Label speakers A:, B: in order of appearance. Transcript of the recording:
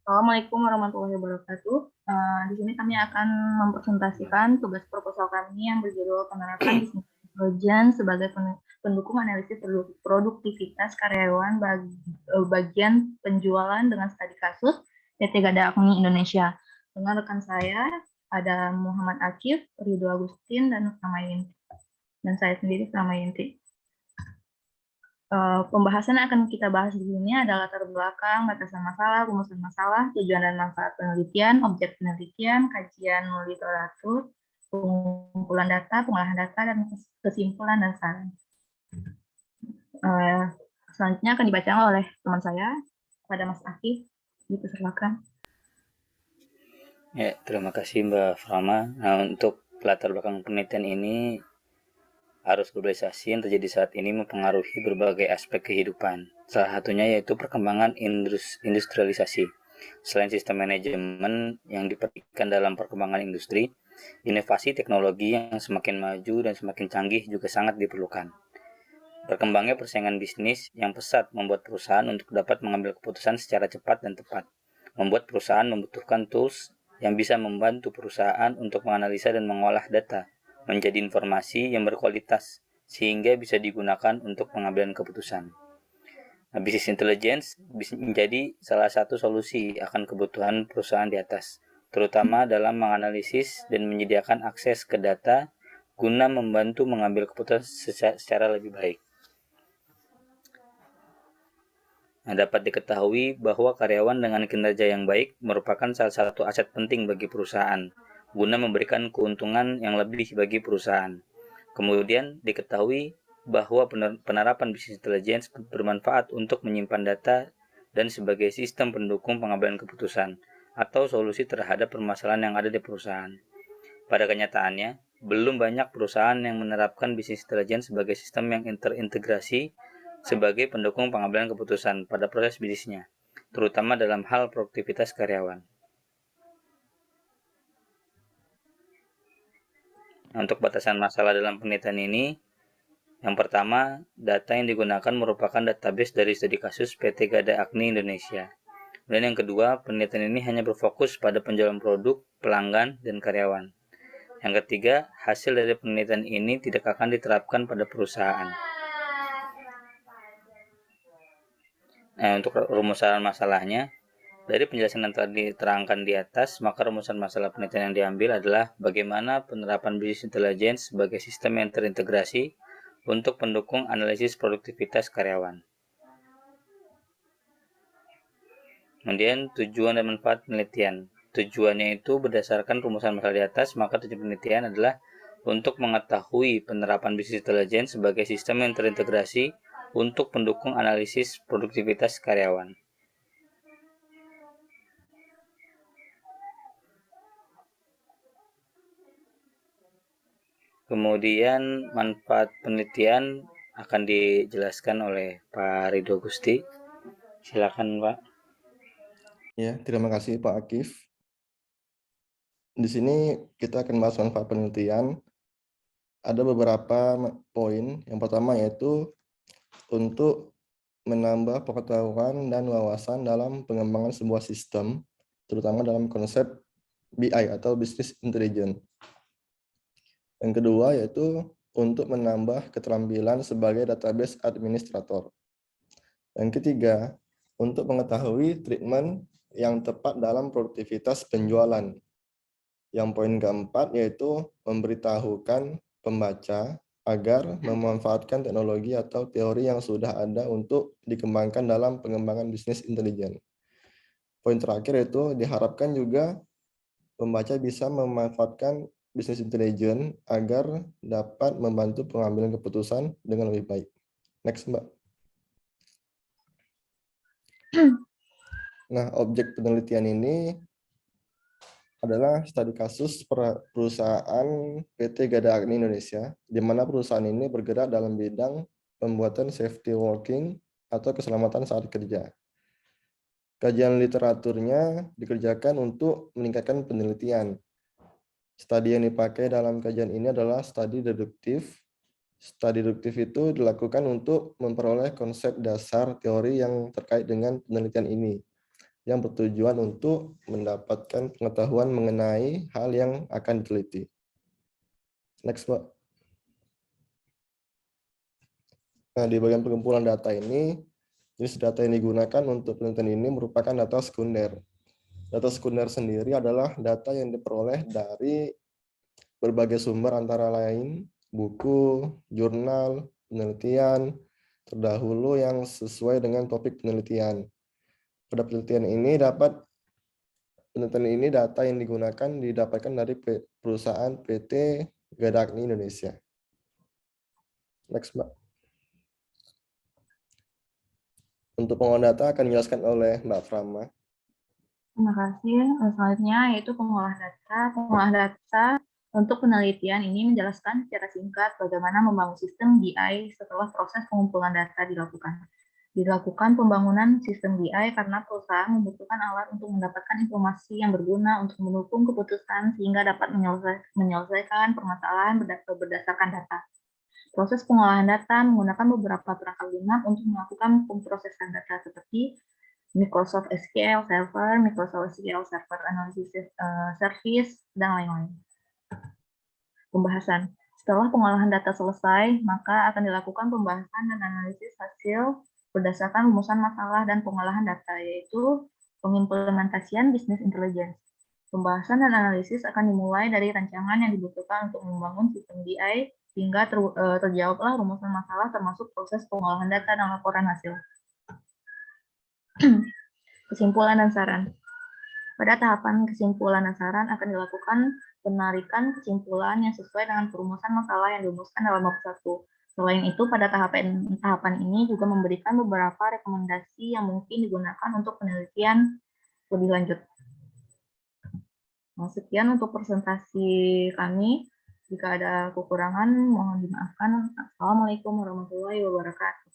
A: Assalamualaikum warahmatullahi wabarakatuh. Di sini kami akan mempresentasikan tugas proposal kami yang berjudul penerapan bisnis intelligence sebagai pendukung analisis produktivitas karyawan bagian penjualan dengan studi kasus PT Gada Agni Indonesia. Dengan rekan saya ada Muhammad Akif, Ridho Agustin, dan Ramayinti. Dan saya sendiri Ramayinti. Pembahasan yang akan kita bahas di sini adalah latar belakang, batasan masalah, rumusan masalah, tujuan dan manfaat penelitian, objek penelitian, kajian literatur, pengumpulan data, pengolahan data, dan kesimpulan dan saran. Selanjutnya akan dibacakan oleh teman saya, pada Mas Akif. Silakan.
B: Ya, terima kasih Mbak Frama. Nah, untuk latar belakang penelitian ini, arus globalisasi yang terjadi saat ini mempengaruhi berbagai aspek kehidupan. Salah satunya yaitu perkembangan industrialisasi. Selain sistem manajemen yang diperhatikan dalam perkembangan industri, inovasi teknologi yang semakin maju dan semakin canggih juga sangat diperlukan. Berkembangnya persaingan bisnis yang pesat membuat perusahaan untuk dapat mengambil keputusan secara cepat dan tepat. Membuat perusahaan membutuhkan tools yang bisa membantu perusahaan untuk menganalisa dan mengolah data menjadi informasi yang berkualitas sehingga bisa digunakan untuk pengambilan keputusan. Nah, bisnis intelligence bisa menjadi salah satu solusi akan kebutuhan perusahaan di atas, terutama dalam menganalisis dan menyediakan akses ke data guna membantu mengambil keputusan secara lebih baik. Nah, dapat diketahui bahwa karyawan dengan kinerja yang baik merupakan salah satu aset penting bagi perusahaan, guna memberikan keuntungan yang lebih bagi perusahaan. Kemudian diketahui bahwa penerapan bisnis intelligence bermanfaat untuk menyimpan data dan sebagai sistem pendukung pengambilan keputusan atau solusi terhadap permasalahan yang ada di perusahaan. Pada kenyataannya, belum banyak perusahaan yang menerapkan bisnis intelligence sebagai sistem yang terintegrasi sebagai pendukung pengambilan keputusan pada proses bisnisnya, terutama dalam hal produktivitas karyawan. Nah, untuk batasan masalah dalam penelitian ini, yang pertama, data yang digunakan merupakan database dari studi kasus PT Gada Agni Indonesia. Dan yang kedua, penelitian ini hanya berfokus pada penjualan produk, pelanggan, dan karyawan. Yang ketiga, hasil dari penelitian ini tidak akan diterapkan pada perusahaan. Nah, untuk rumusan masalahnya, dari penjelasan yang telah diterangkan di atas, maka rumusan masalah penelitian yang diambil adalah bagaimana penerapan bisnis intelligence sebagai sistem yang terintegrasi untuk pendukung analisis produktivitas karyawan. Kemudian tujuan dan manfaat penelitian. Tujuannya itu berdasarkan rumusan masalah di atas, maka tujuan penelitian adalah untuk mengetahui penerapan bisnis intelligence sebagai sistem yang terintegrasi untuk pendukung analisis produktivitas karyawan. Kemudian manfaat penelitian akan dijelaskan oleh Pak Ridho Gusti. Silakan Pak.
C: Ya, terima kasih Pak Akif. Di sini kita akan bahas manfaat penelitian. Ada beberapa poin. Yang pertama yaitu untuk menambah pengetahuan dan wawasan dalam pengembangan sebuah sistem, terutama dalam konsep BI atau Business Intelligence. Yang kedua yaitu untuk menambah keterampilan sebagai database administrator. Yang ketiga, untuk mengetahui treatment yang tepat dalam produktivitas penjualan. Yang poin keempat yaitu memberitahukan pembaca agar memanfaatkan teknologi atau teori yang sudah ada untuk dikembangkan dalam pengembangan bisnis intelijen. Poin terakhir yaitu diharapkan juga pembaca bisa memanfaatkan bisnis intelijen agar dapat membantu pengambilan keputusan dengan lebih baik. Next, Mbak. Nah, objek penelitian ini adalah studi kasus perusahaan PT Gada Agni Indonesia, di mana perusahaan ini bergerak dalam bidang pembuatan safety working atau keselamatan saat kerja. Kajian literaturnya dikerjakan untuk meningkatkan penelitian. Studi yang dipakai dalam kajian ini adalah studi deduktif. Studi deduktif itu dilakukan untuk memperoleh konsep dasar teori yang terkait dengan penelitian ini. yang bertujuan untuk mendapatkan pengetahuan mengenai hal yang akan diteliti. Next, Pak. Nah, di bagian pengumpulan data ini, jenis data yang digunakan untuk penelitian ini merupakan data sekunder. Data sekunder sendiri adalah data yang diperoleh dari berbagai sumber antara lain buku, jurnal, penelitian terdahulu yang sesuai dengan topik penelitian. Pada penelitian ini data yang digunakan didapatkan dari perusahaan PT Gadagni Indonesia. Next, Mbak. Untuk pengolahan data akan dijelaskan oleh Mbak Frama.
A: Terima kasih. Selanjutnya yaitu pengolah data. Pengolah data untuk penelitian ini menjelaskan secara singkat bagaimana membangun sistem BI setelah proses pengumpulan data dilakukan. Dilakukan pembangunan sistem BI karena perusahaan membutuhkan alat untuk mendapatkan informasi yang berguna untuk mendukung keputusan sehingga dapat menyelesaikan permasalahan berdasarkan data. Proses pengolahan data menggunakan beberapa perangkat lunak untuk melakukan pemrosesan data seperti Microsoft SQL Server, Microsoft SQL Server Analysis Service, dan lain-lain. Pembahasan. Setelah pengolahan data selesai, maka akan dilakukan pembahasan dan analisis hasil berdasarkan rumusan masalah dan pengolahan data, yaitu pengimplementasian business intelligence. Pembahasan dan analisis akan dimulai dari rancangan yang dibutuhkan untuk membangun sistem BI hingga terjawablah rumusan masalah termasuk proses pengolahan data dan laporan hasil. Kesimpulan dan saran. Pada tahapan kesimpulan dan saran akan dilakukan penarikan kesimpulan yang sesuai dengan perumusan masalah yang dirumuskan dalam bab 1. Selain itu, pada tahapan ini juga memberikan beberapa rekomendasi yang mungkin digunakan untuk penelitian lebih lanjut. Nah, sekian untuk presentasi kami. Jika ada kekurangan, mohon dimaafkan. Assalamualaikum warahmatullahi wabarakatuh.